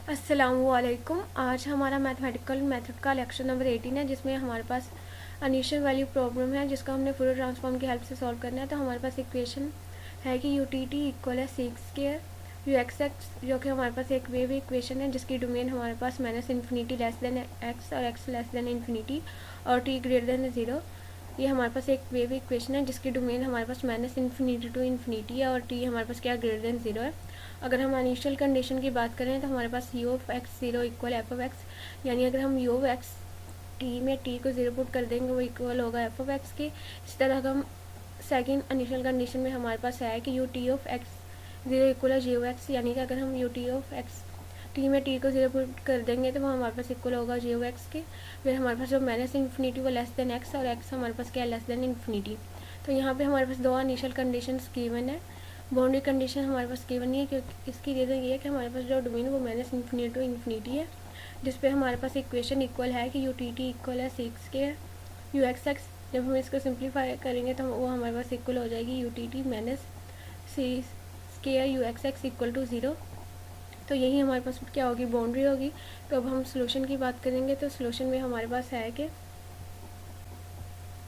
अस्सलामुअलैकुम। आज हमारा मैथमेटिकल मेथड का लेक्चर नंबर 18 है, जिसमें हमारे पास इनिशियल वैल्यू प्रॉब्लम है जिसको हमने फूरियर ट्रांसफॉर्म की हेल्प से सॉल्व करना है। तो हमारे पास इक्वेशन है कि यू टी टी इक्वल है sex square you x x, जो कि हमारे पास एक वेव इक्वेशन है जिसकी डोमेन हमारे पास minus infinity less than x और एक्स लेस देन इन्फिनिटी और टी ग्रेटर देन ज़ीरो। ये हमारे पास एक वेव इक्वेशन है जिसकी डोमेन हमारे पास माइनस इन्फिनिटी टू इन्फिनिटी है और टी हमारे पास क्या ग्रेटर देन ज़ीरो है। अगर हम इनिशियल कंडीशन की बात करें तो हमारे पास u of x zero equal F of x, यानी अगर हम यू ऑफ एक्स टी में टी को ज़ीरो पुट कर देंगे वो इक्वल होगा एफ ऑफ एक्स के। इस तरह अगर हम सेकेंड इनिशियल कंडीशन में हमारे पास है कि U T of x zero equal है जी ऑफ एक्स, यानी कि अगर हम U T of x t में टी को ज़ीरो पुट कर देंगे तो वो हमारे पास इक्वल होगा जी ऑफ एक्स के। फिर हमारे पास जो माइनस इन्फिनिटी वो लेस देन एक्स और एक्स हमारे पास क्या है लेस देन इन्फिनिटी। तो यहाँ पे हमारे पास दो इनिशियल कंडीशन गिवन है। बाउंड्री कंडीशन हमारे पास गिवन नहीं है क्योंकि इसकी रीज़न ये है कि हमारे पास जो डोमेन है वो माइनस इन्फिनिटी टू इन्फिनिटी है, जिस पे हमारे पास इक्वेशन इक्वल है कि यू टी टी इक्वल है सिक्स के यू एक्स एक्स। जब हम इसको सिंप्लीफाई करेंगे तो वो हमारे पास इक्वल हो जाएगी U T T minus C square U x X equal to zero. तो यही हमारे पास क्या होगी, बाउंड्री होगी। तो अब हम सोल्यूशन की बात करेंगे तो सोल्यूशन में हमारे पास है कि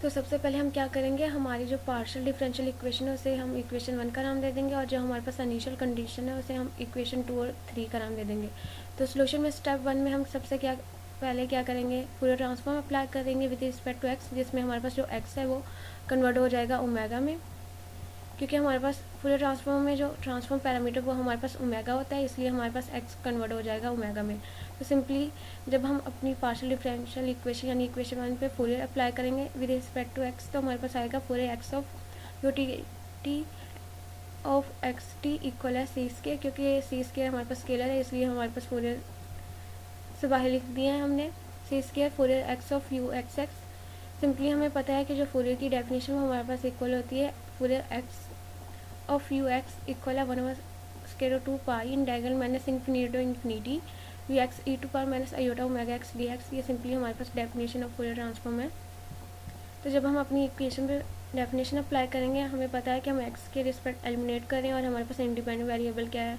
तो सबसे पहले हम क्या करेंगे, हमारी जो पार्शियल डिफरेंशियल इक्वेशन है उसे हम इक्वेशन 1 का नाम दे देंगे और जो हमारे पास इनिशियल कंडीशन है उसे हम इक्वेशन 2 और 3 का नाम दे देंगे। तो सोल्यूशन में स्टेप 1 में हम सबसे पहले क्या करेंगे, फूरियर ट्रांसफॉर्म अप्लाई करेंगे विद रिस्पेक्ट टू एक्स, जिसमें हमारे पास जो एक्स है वो कन्वर्ट हो जाएगा ओमेगा में, क्योंकि हमारे पास फूरियर ट्रांसफॉर्म में जो ट्रांसफॉर्म पैरामीटर वो हमारे पास ओमेगा होता है, इसलिए हमारे पास एक्स कन्वर्ट हो जाएगा ओमेगा में। तो सिंपली जब हम अपनी पार्शियल डिफरेंशियल इक्वेशन यानी इक्वेशन 1 पे फूरियर अप्लाई करेंगे विद रिस्पेक्ट टू एक्स, तो हमारे पास आएगा Fourier x of you T T of x T equal है सी स्केयर, क्योंकि सी स्केयर हमारे पास स्केलर है इसलिए हमारे पास फूरियर से बाहर लिख दिया है हमने c square Fourier x of u x x. Simply हमें पता है कि जो फूरियर की डेफिनेशन वो हमारे पास इक्वल होती है Fourier x of u x equal है 1/2 pi in diagonal minus infinity to infinity v x e to power minus iota omega x d x. ये सिंपली हमारे पास डेफिनेशन ऑफ फूरियर ट्रांसफॉर्म है। तो जब हम अपनी इक्वेशन पे डेफिनेशन अप्लाई करेंगे हमें पता है कि हम एक्स के रिस्पेक्ट एलिमिनेट करें और हमारे पास इंडिपेंडेंट वेरिएबल क्या है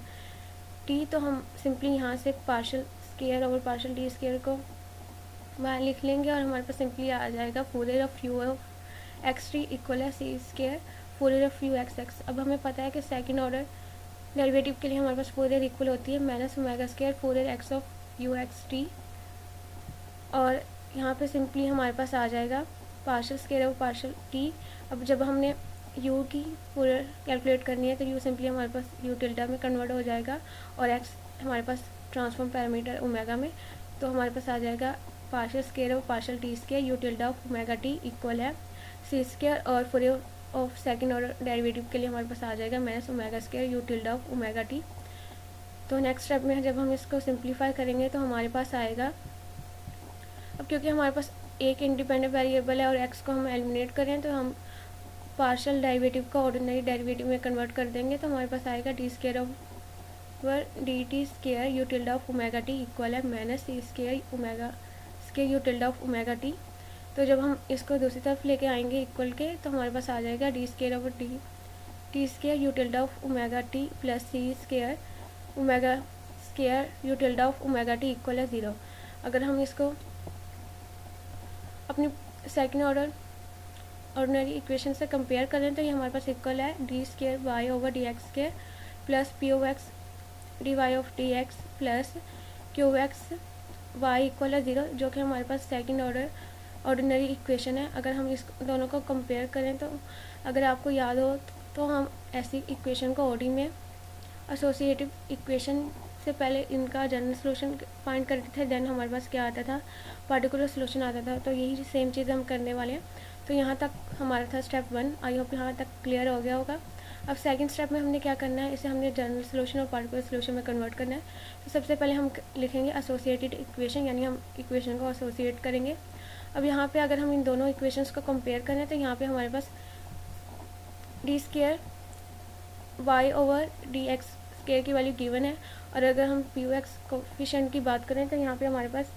टी। तो हम सिंपली यहाँ से पार्शियल स्केयर और पार्शियल टी स्केयर को वहाँ लिख लेंगे और हमारे पास सिंपली आ जाएगा Fourier of u of x T equal है c square Fourier of u x x. अब हमें पता है कि सेकंड ऑर्डर डेरिवेटिव के लिए हमारे पास फूरियर इक्वल होती है minus omega square Fourier x of u x T, और यहाँ पे सिंपली हमारे पास आ जाएगा पार्शियल स्केयर और पार्शियल टी। अब जब हमने यू की फूरियर कैलकुलेट करनी है तो यू सिंपली हमारे पास यू टिल्डा में कन्वर्ट हो जाएगा और एक्स हमारे पास ट्रांसफॉर्म पैरामीटर ओमेगा में। तो हमारे पास आ जाएगा पार्शियल स्केयर और partial T square you tilde of omega T equal है सी स्केयर, और Fourier of second order derivative के लिए हमारे पास आ जाएगा minus omega square you tilde of omega t. तो नेक्स्ट स्टेप में जब हम इसको सिंप्लीफाई करेंगे तो हमारे पास आएगा, अब क्योंकि हमारे पास एक इंडिपेंडेंट वेरिएबल है और एक्स को हम एलिमिनेट करें तो हम पार्शियल डेरिवेटिव को ऑर्डिनरी डेरिवेटिव में कन्वर्ट कर देंगे। तो हमारे पास आएगा d square of D T square you tilde of omega T equal है minus C square omega square you tilde of omega t. तो जब हम इसको दूसरी तरफ लेके आएंगे इक्वल के तो हमारे पास आ जाएगा D square of D T square you tilde of omega T plus C square omega square you tilde of omega T equal है ज़ीरो। अगर हम इसको अपनी सेकेंड ऑर्डर ऑर्डिनरी इक्वेशन से कंपेयर करें तो ये हमारे पास इक्वल है D square Y over D x square plus P O X D Y of D X plus Q X Y equal है ज़ीरो, जो कि हमारे पास सेकेंड ऑर्डर ऑर्डिनरी इक्वेशन है। अगर हम इस दोनों को कंपेयर करें तो अगर आपको याद हो तो हम ऐसी इक्वेशन को ओडी में एसोसिएटिव इक्वेशन से पहले इनका जनरल सोल्यूशन फाइंड करते थे, देन हमारे पास क्या आता था पार्टिकुलर सोल्यूशन आता था। तो यही सेम चीज़ हम करने वाले हैं। तो यहाँ तक हमारा था स्टेप 1, आई होप यहाँ तक क्लियर हो गया होगा। अब सेकंड स्टेप में हमने क्या करना है, इसे हमने जनरल सोल्यूशन और पार्टिकुलर सोल्यूशन में कन्वर्ट करना है। तो सबसे पहले हम लिखेंगे एसोसिएटेड इक्वेशन, यानी हम इक्वेशन को एसोसिएट करेंगे। अब यहाँ पे अगर हम इन दोनों इक्वेशंस को कंपेयर करें तो यहाँ पे हमारे पास d square Y over D x square की वैल्यू गिवन है, और अगर हम पी यू एक्स कोफिशिएंट की बात करें तो यहाँ पे हमारे पास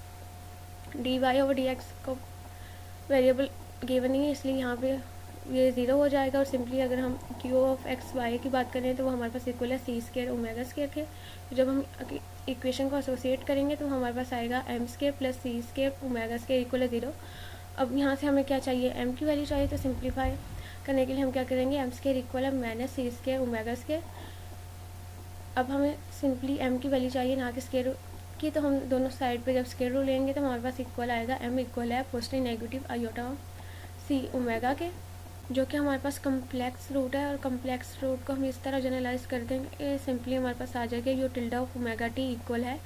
d y over D x को वेरिएबल गिवन नहीं है, इसलिए यहाँ पे ये ज़ीरो हो जाएगा। और सिंपली अगर हम क्यू ऑफ एक्स वाई की बात करें तो वो हमारे पास इक्वल है सी स्केयर ओमेगा स्केयर के। तो जब हम इक्वेशन को एसोसिएट करेंगे तो हमारे पास आएगा M square plus C square omega square equal है 0। अब यहाँ से हमें क्या चाहिए, एम की वैल्यू चाहिए, तो सिंप्लीफाई करने के लिए हम क्या करेंगे, एम स्केयर इक्वल है माइनस सी स्केयर ओमेगा स्केयर। अब हमें सिंपली एम की वैल्यू चाहिए ना कि स्केयर की, तो हम दोनों साइड पे जब स्केयर रूल लेंगे तो हमारे पास इक्वल आएगा, एम इक्वल है positive negative iota c omega के, जो कि हमारे पास कम्प्लेक्स रूट है। और कम्प्लेक्स रूट को हम इस तरह जनरलाइज कर देंगे, सिंपली हमारे पास आ जाएगा u tilde of omega T equal है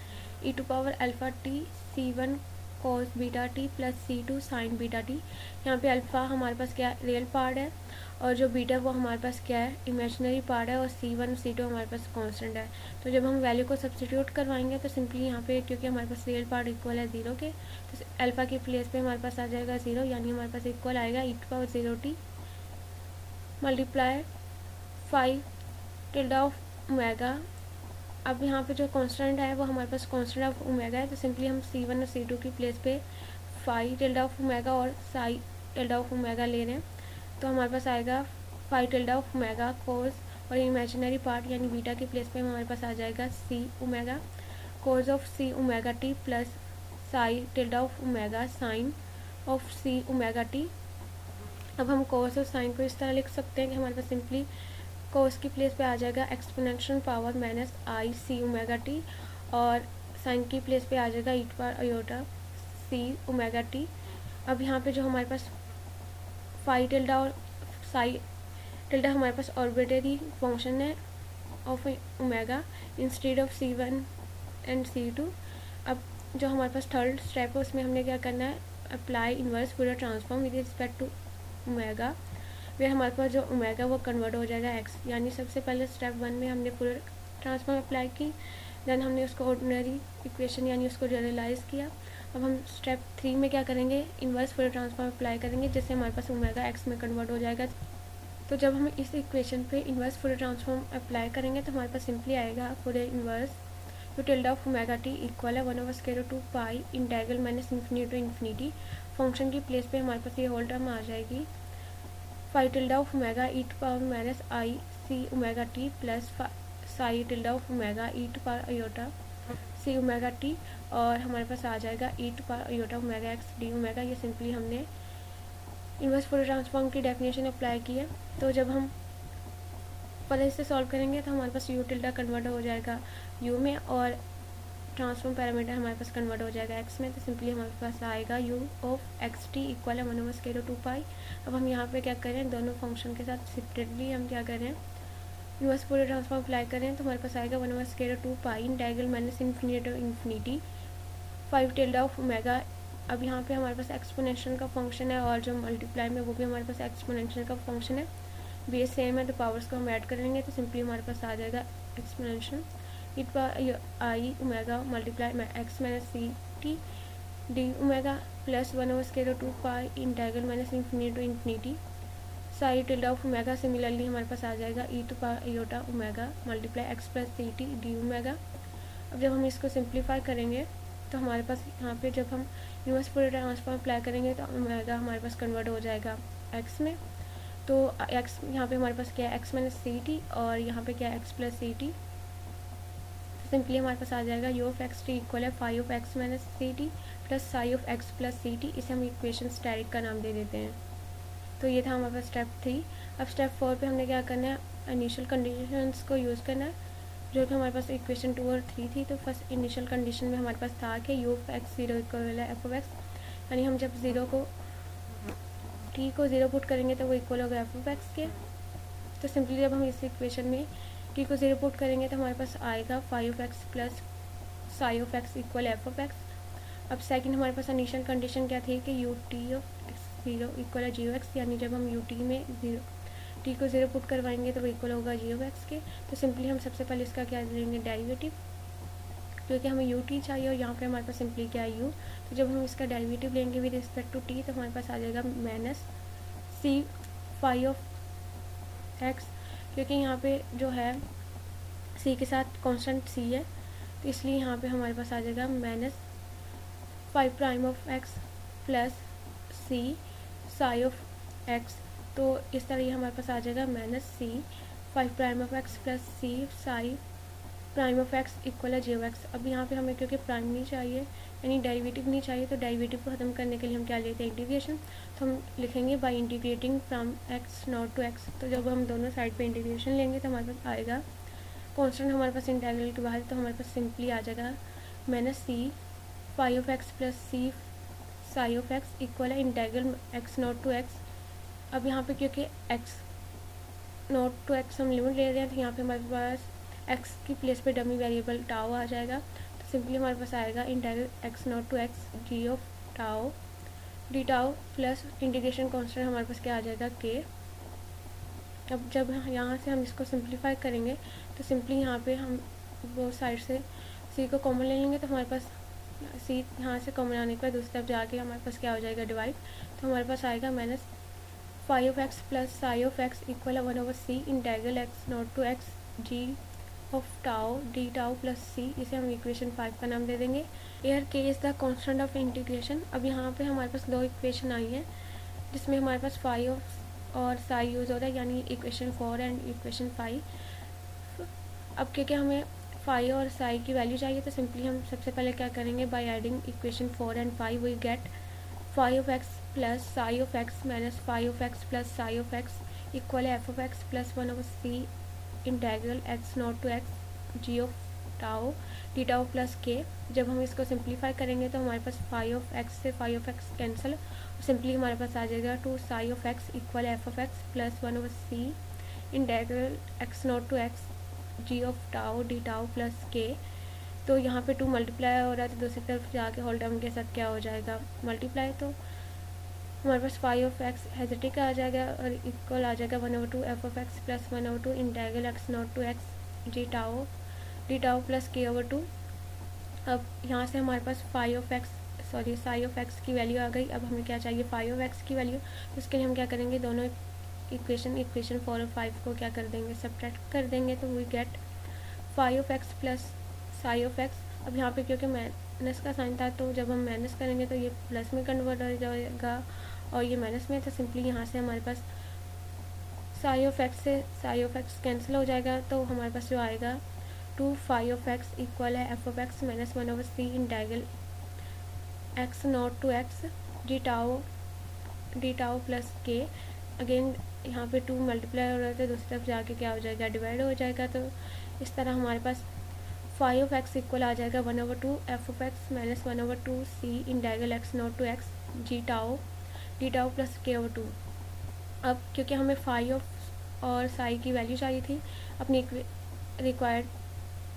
e to power alpha t C1 cos beta t plus C2 sine beta t. यहाँ पे अल्फ़ा हमारे पास क्या रियल पार्ट है और जो बीटा वो हमारे पास क्या है इमेजिनरी पार्ट है, और C1 C2 हमारे पास कांस्टेंट है। तो जब हम वैल्यू को सब्स्टिट्यूट करवाएंगे तो सिंपली यहाँ पे क्योंकि हमारे पास रियल पार्ट इक्वल है 0 के, तो अल्फ़ा के प्लेस पे हमारे पास आ जाएगा 0, यानी हमारे पास इक्वल आएगा e to power 0t multiply 5 tilde of omega. अब यहाँ पे जो कांस्टेंट है वो हमारे पास कांस्टेंट ऑफ ओमेगा है, तो सिंपली हम C1 और C2 की प्लेस पे 5 टिल्डा ऑफ ओमेगा और साई टिल्डा ऑफ ओमेगा ले रहे हैं, तो हमारे पास आएगा 5 टिल्डा ऑफ ओमेगा कोस, और इमेजिनरी पार्ट यानी बीटा की प्लेस पे हमारे पास आ जाएगा C omega cos of C omega T plus psi tilde of omega sine of C omega T. अब हम कोस और साइन को इस तरह लिख सकते हैं कि हमारे पास सिंपली कोस की प्लेस पे आ जाएगा exponential power minus i c omega t, और साइन की प्लेस पे आ जाएगा ई power iota c omega T. अब यहाँ पे जो हमारे पास फाई टिल्डा और साई टिल्डा हमारे पास ऑर्बिटरी फंक्शन है of omega instead of C1 and C2। अब जो हमारे पास थर्ड स्टेप है उसमें हमने क्या करना है, apply inverse Fourier transform with respect to omega, वे हमारे पास जो ओमेगा वो कन्वर्ट हो जाएगा एक्स। यानी सबसे पहले स्टेप 1 में हमने फूरियर ट्रांसफॉर्म अप्लाई की, देन हमने उसको ऑर्डिनरी इक्वेशन यानी उसको जनरलाइज किया। अब हम स्टेप 3 में क्या करेंगे, इन्वर्स फूरियर ट्रांसफॉर्म अप्लाई करेंगे, जिससे हमारे पास ओमेगा एक्स में कन्वर्ट हो जाएगा। तो जब हम इस इक्वेशन पे इन्वर्स फूरियर ट्रांसफॉर्म अप्लाई करेंगे तो हमारे पास सिंपली आएगा फूरियर इन्वर्स तो tilde of omega T equal है 1/√2 pi integral minus infinity to infinity. Function की प्लेस पे हमारे पास ये होल टर्म आ जाएगी 5 tilde of omega e to power minus i c omega T plus psi tilde of omega e to power iota c omega t, और हमारे पास आ जाएगा e to power iota omega x D omega. ये simply हमने inverse Fourier transform की definition apply की है। तो जब हम पहले इसे सॉल्व करेंगे तो हमारे पास यू टिल्डा कन्वर्ट हो जाएगा यू में, और ट्रांसफॉर्म पैरामीटर हमारे पास कन्वर्ट हो जाएगा एक्स में, तो सिंपली हमारे पास आएगा u of x T equal है 1/√2 पाई। अब हम यहाँ पे क्या करें, दोनों फंक्शन के साथ सेपरेटली हम क्या करें, इन्वर्स फूरियर ट्रांसफॉर्म अप्लाई करें, तो हमारे पास आएगा 1/√2 pi integral minus infinity to infinity 5 tilde of omega. अब यहाँ पे हमारे पास एक्सपोनेंशियल का फंक्शन है, और जो मल्टीप्लाई में वो भी हमारे पास एक्सपोनेंशियल का फंक्शन है, बेस सेम है, तो पावर्स को हम ऐड कर लेंगे, तो सिंपली हमारे पास आ जाएगा exponential it i omega multiply x minus C t d omega plus 1/√2 pi integral minus infinity to infinity psi tilde of omega. Similarly हमारे पास आ जाएगा e to power iota omega multiply x plus C t d omega. अब जब हम इसको simplify करेंगे तो हमारे पास यहाँ पे जब हम इन्वर्स फूरियर ट्रांसफॉर्म अप्लाई करेंगे तो ओमेगा हमारे पास कन्वर्ट हो जाएगा एक्स में, तो एक्स यहाँ पे हमारे पास क्या है एक्स माइनस सी टी, और यहाँ पे क्या है एक्स प्लस सी टी। सिंपली हमारे पास आ जाएगा you of x T equal है 5 of x minus C T plus psi of x plus C T. इसे हम इक्वेशन डायरेक्ट का नाम दे देते हैं। तो ये था हमारे पास स्टेप 3। अब स्टेप 4 पे हमने क्या करना है, इनिशियल कंडीशंस को यूज़ करना है, जो कि हमारे पास इक्वेशन 2 और 3 थी। तो फर्स्ट इनिशियल कंडीशन में हमारे पास था कि यू ऑफ एक्स 0 इक्वल है एफ ऑफ एक्स, यानी हम जब टी को 0 पुट करेंगे तो वो इक्वल होगा एफ ऑफ एक्स के। तो सिंपली जब हम इस इक्वेशन में टी को 0 पुट करेंगे तो हमारे पास आएगा 5 of x plus psi of x equal F of X. अब सेकंड हमारे पास इनिशियल कंडीशन क्या थी कि U T of x 0 equal है जी ऑफ एक्स, यानी जब हम यू टी में टी को 0 पुट करवाएंगे तो वो इक्वल होगा जी ऑफ एक्स के। तो सिंपली हम सबसे पहले इसका क्या लेंगे डेरिवेटिव, क्योंकि हमें यू टी चाहिए और यहाँ पे हमारे पास सिंपली क्या है यू। तो जब हम इसका डेरिवेटिव लेंगे विद रिस्पेक्ट टू टी तो हमारे पास आ जाएगा माइनस सी 5 ऑफ एक्स, क्योंकि यहाँ पे जो है सी के साथ कांस्टेंट सी है, तो इसलिए यहाँ पे हमारे पास आ जाएगा minus 5 prime of x plus C psi of X. तो इस तरह ये हमारे पास आ जाएगा minus C 5 prime of x plus C psi prime of x equal है जे ऑफ एक्स। अब यहाँ पे हमें क्योंकि प्राइम नहीं चाहिए यानी डेरिवेटिव नहीं चाहिए, तो डेरिवेटिव को ख़त्म करने के लिए हम क्या लेते हैं, इंटीग्रेशन। तो हम लिखेंगे by integrating from X naught to X. तो जब हम दोनों साइड पे इंटीग्रेशन लेंगे तो हमारे पास आएगा कॉन्स्टेंट हमारे पास इंटीग्रल के बाहर, तो हमारे पास सिंपली आ जाएगा minus c phi of x plus C psi of x equal है integral x naught to x. अब यहाँ पे क्योंकि एक्स नॉट टू एक्स हम लिमिट ले रहे हैं, तो यहाँ पे हमारे पास एक्स की प्लेस पे डमी वेरिएबल टाओ आ जाएगा। तो सिंपली हमारे पास आएगा integral x naught to x ji of tau D tau plus integration constant हमारे पास क्या आ जाएगा, के। अब जब यहाँ से हम इसको सिंप्लीफाई करेंगे तो सिंपली यहाँ पे हम वो साइड से सी को कॉमन ले लेंगे, तो हमारे पास सी यहाँ से कॉमन आने के बाद दूसरी तरफ जाके हमारे पास क्या हो जाएगा, डिवाइड। तो हमारे पास आएगा minus phi of x plus psi of x equal है 1/c integral x naught to x ji of tau D tau plus c. इसे हम इक्वेशन 5 का नाम दे देंगे। एयर के is the constant of integration. अब यहाँ पे हमारे पास दो इक्वेशन आई है जिसमें हमारे पास फाई ऑफ और साई यूज़ हो रहा है, यानी इक्वेशन 4 एंड इक्वेशन 5। अब क्योंकि हमें फाई और साई की वैल्यू चाहिए, तो सिंपली हम सबसे पहले क्या करेंगे, by adding equation 4 and 5 we get phi of x plus psi of x minus phi of x plus psi of x equal है f of x plus 1/c integral x naught to x ji of tau D tau plus k. जब हम इसको simplify करेंगे तो हमारे पास phi of x से phi of x cancel, simply हमारे पास आ जाएगा two psi of x equal F of x plus 1/c integral x naught to x ji of tau D tau plus K. तो यहाँ पे 2 मल्टीप्लाई हो रहा है, तो दूसरी तरफ जाके होल टर्म के साथ क्या हो जाएगा, मल्टीप्लाई। तो हमारे पास फाई ऑफ एक्स हेजिटिक आ जाएगा और इक्वल आ जाएगा 1/2 f of x plus 1/2 integral x naught to x g tau D tau plus k. अब यहाँ से हमारे पास साई ऑफ एक्स की वैल्यू आ गई। अब हमें क्या चाहिए, फाई ऑफ एक्स की वैल्यू। तो उसके लिए हम क्या करेंगे, दोनों इक्वेशन 4 और 5 को क्या कर देंगे, सब्ट्रैक्ट कर देंगे। तो we get phi of x plus psi of X. अब यहाँ पे क्योंकि माइनस का साइन था, तो जब हम माइनस करेंगे तो ये प्लस में कन्वर्ट हो जाएगा और ये माइनस में, तो सिंपली यहाँ से हमारे पास साई ऑफ एक्स से साई ऑफ एक्स कैंसिल हो जाएगा। तो हमारे पास जो आएगा 2 फाई ऑफ एक्स इक्वल है f of x minus 1/c integral x naught to x d tau plus के। अगेन यहाँ पे 2 मल्टीप्लाई हो रहा है, तो दूसरी तरफ जाके क्या हो जाएगा, डिवाइड हो जाएगा। तो इस तरह हमारे पास फाई ऑफ एक्स इक्वल आ जाएगा 1/2 f of x minus 1/2c integral x naught to x d tau plus k. अब क्योंकि हमें फाई ऑफ और साई की वैल्यू चाहिए थी अपनी रिक्वायर्ड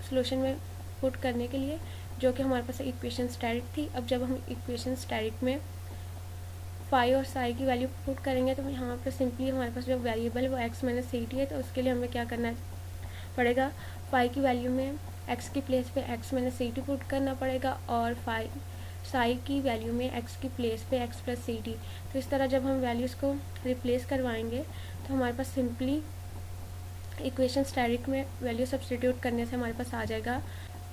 सोल्यूशन में पुट करने के लिए, जो कि हमारे पास इक्वेशन स्टैटिक थी। अब जब हम इक्वेशन स्टैटिक में फाई और साई की वैल्यू पुट करेंगे, तो यहाँ पर सिंपली हमारे पास जो वेरिएबल वो एक्स माइनस सी टी है, तो उसके लिए हमें क्या करना पड़ेगा, फाई की वैल्यू में एक्स की प्लेस पे एक्स माइनस सी टी पुट करना पड़ेगा और साई की वैल्यू में एक्स की प्लेस पे एक्स प्लस सी टी। तो इस तरह जब हम वैल्यूज़ को रिप्लेस करवाएंगे तो हमारे पास सिंपली इक्वेशन स्टैटिक में वैल्यू सब्सटीट्यूट करने से हमारे पास आ जाएगा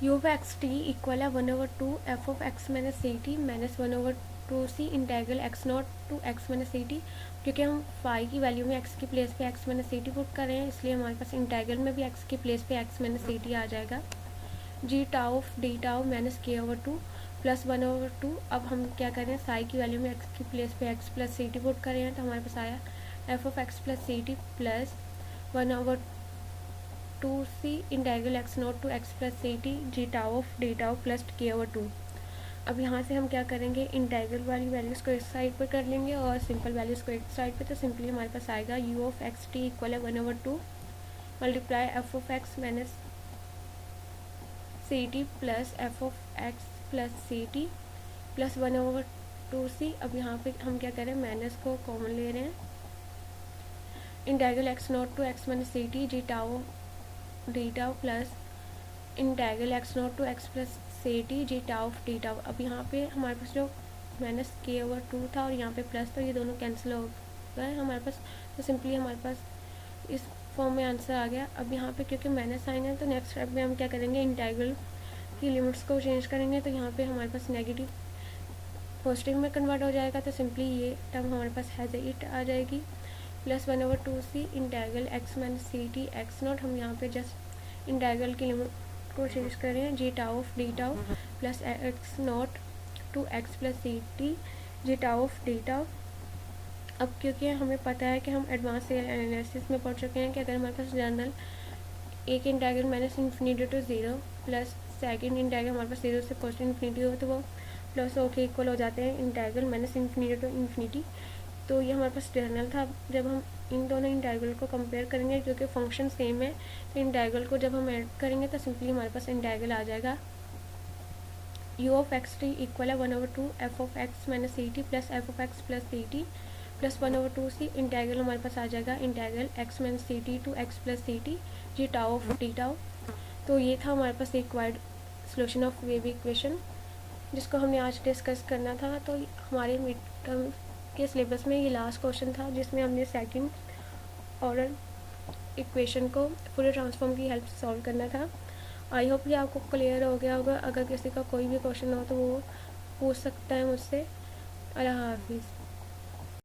you of x T equal है 1/2 f of x minus C t minus 1/2c integral x naught to x minus C t. क्योंकि हम फाई की वैल्यू में एक्स की प्लेस पे एक्स माइनस सी टी पुट कर रहे हैं, इसलिए हमारे पास इंटीग्रल में भी एक्स की प्लेस पे एक्स माइनस सी टी आ जाएगा g tau of d tau minus k plus 1/2। अब हम क्या करें, साई की वैल्यू में एक्स की प्लेस पे एक्स प्लस सी टी पुट कर रहे हैं, तो हमारे पास आया f of x plus C T plus 1/2c integral x naught to x plus C t g tau of d tau plus k. अब यहाँ से हम क्या करेंगे, इंटीग्रल वाली वैल्यूज़ को एक साइड पर कर लेंगे और सिंपल वैल्यूज़ को एक साइड पे। तो सिंपली हमारे पास आएगा u of x T equal है 1/2 multiply f of x minus C T plus f of x plus C T plus 1/2c। अब यहाँ पे हम क्या करें, माइनस को कॉमन ले रहे हैं, integral x naught to x minus C t g tau D tau plus integral x naught to x plus C t g tau of d tau. अब यहाँ पे हमारे पास जो माइनस के/2 था और यहाँ पे प्लस, तो ये दोनों कैंसिल हो गए हमारे पास। तो सिंपली हमारे पास इस फॉर्म में आंसर आ गया। अब यहाँ पे क्योंकि माइनस साइन है, तो नेक्स्ट स्टेप में हम क्या करेंगे, इंटीग्रल की लिमिट्स को चेंज करेंगे। तो यहाँ पे हमारे पास नेगेटिव पॉजिटिव में कन्वर्ट हो जाएगा, तो सिंपली ये टर्म हमारे पास हेजिट आ जाएगी plus 1/2c integral x minus सी टी एक्स नॉट। हम यहाँ पे जस्ट इंटीग्रल की लिमिट को चेंज करें g tau of d tau plus x naught to x plus C t g tau of d tau. अब क्योंकि हमें पता है कि हम एडवांस एनालिसिस में पढ़ चुके हैं कि अगर हमारे पास जनरल एक integral minus infinity to zero plus second integral हमारे पास ज़ीरो से पॉजिटिव इन्फिनिटी हो तो वो प्लस होके इक्वल हो जाते हैं integral minus infinity to infinity. तो ये हमारे पास जनरल था। जब हम इन दोनों इंटीग्रल को कंपेयर करेंगे क्योंकि फंक्शन सेम है तो इंटीग्रल को जब हम ऐड करेंगे तो सिंपली हमारे पास इंटीग्रल आ जाएगा you of x T equal है 1/2 f of x minus C T plus f of x plus C T plus 1/2 c integral हमारे पास आ जाएगा integral x minus C t to x plus C t g tau of t tau. तो ये था हमारे पास required solution of wave equation जिसको हमने आज डिस्कस करना था। तो हमारे मिड टर्म के सिलेबस में ये लास्ट क्वेश्चन था जिसमें हमने सेकंड ऑर्डर इक्वेशन को फूरियर ट्रांसफॉर्म की हेल्प से सॉल्व करना था। आई होप ये आपको क्लियर हो गया होगा। अगर किसी का कोई भी क्वेश्चन हो तो वो पूछ सकता है मुझसे। अल्लाह हाफिज़।